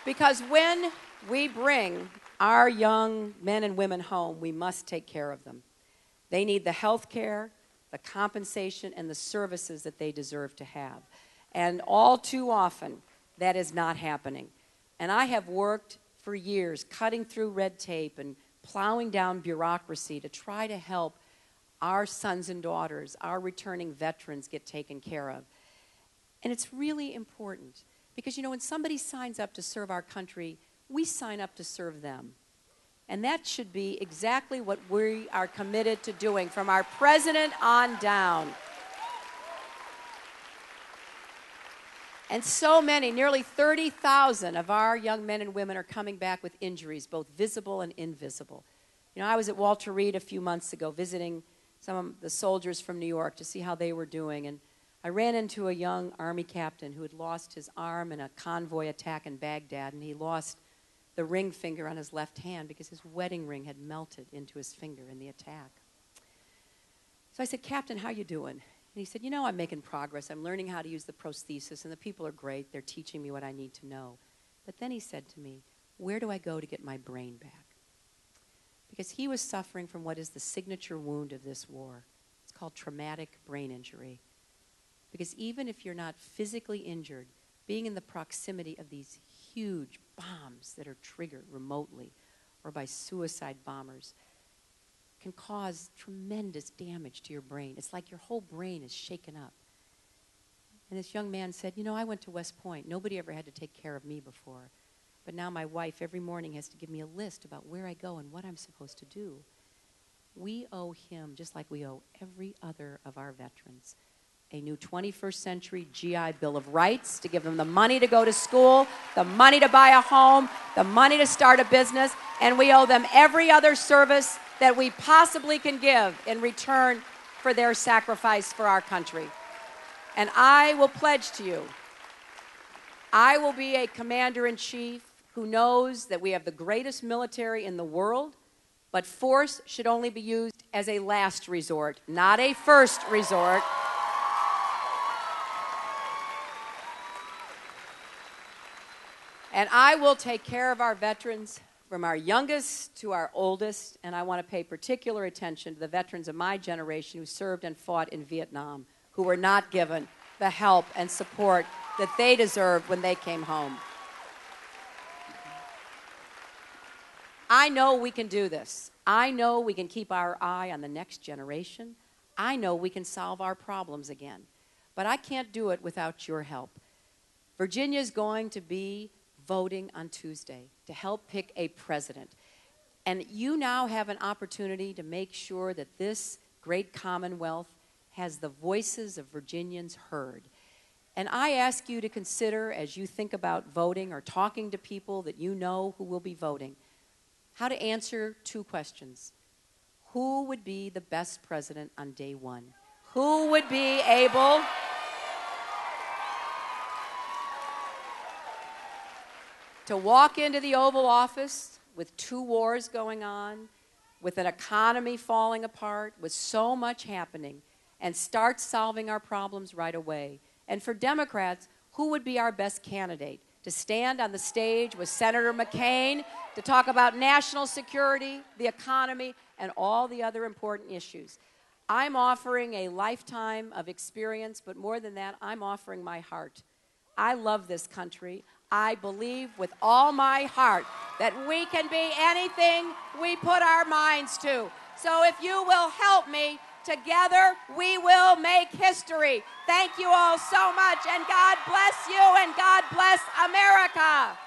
Because when we bring our young men and women home, we must take care of them. They need the health care, the compensation, and the services that they deserve to have. And all too often, that is not happening. And I have worked for years cutting through red tape and plowing down bureaucracy to try to help our sons and daughters, our returning veterans, get taken care of. And it's really important because, you know, when somebody signs up to serve our country, we sign up to serve them. And that should be exactly what we are committed to doing from our president on down. And so many, nearly 30,000 of our young men and women are coming back with injuries, both visible and invisible. You know, I was at Walter Reed a few months ago visiting some of the soldiers from New York to see how they were doing. And I ran into a young Army captain who had lost his arm in a convoy attack in Baghdad, and he lost the ring finger on his left hand because his wedding ring had melted into his finger in the attack. So I said, "Captain, how you doing?" And he said, "You know, I'm making progress. I'm learning how to use the prosthesis, and the people are great. They're teaching me what I need to know." But then he said to me, "Where do I go to get my brain back?" Because he was suffering from what is the signature wound of this war. It's called traumatic brain injury. Because even if you're not physically injured, being in the proximity of these huge bombs that are triggered remotely or by suicide bombers can cause tremendous damage to your brain. It's like your whole brain is shaken up. And this young man said, "You know, I went to West Point. Nobody ever had to take care of me before. But now my wife every morning has to give me a list about where I go and what I'm supposed to do." We owe him, just like we owe every other of our veterans, a new 21st century GI Bill of Rights to give them the money to go to school, the money to buy a home, the money to start a business, and we owe them every other service that we possibly can give in return for their sacrifice for our country. And I will pledge to you, I will be a commander-in-chief who knows that we have the greatest military in the world, but force should only be used as a last resort, not a first resort. And I will take care of our veterans from our youngest to our oldest, and I want to pay particular attention to the veterans of my generation who served and fought in Vietnam, who were not given the help and support that they deserved when they came home. I know we can do this. I know we can keep our eye on the next generation. I know we can solve our problems again. But I can't do it without your help. Virginia is going to be voting on Tuesday to help pick a president. And you now have an opportunity to make sure that this great Commonwealth has the voices of Virginians heard. And I ask you to consider, as you think about voting or talking to people that you know who will be voting, how to answer two questions. Who would be the best president on day one? Who would be able to walk into the Oval Office with 2 wars going on, with an economy falling apart, with so much happening, and start solving our problems right away? And for Democrats, who would be our best candidate to stand on the stage with Senator McCain to talk about national security, the economy, and all the other important issues? I'm offering a lifetime of experience, but more than that, I'm offering my heart. I love this country. I believe with all my heart that we can be anything we put our minds to. So if you will help me, together we will make history. Thank you all so much, and God bless you, and God bless America.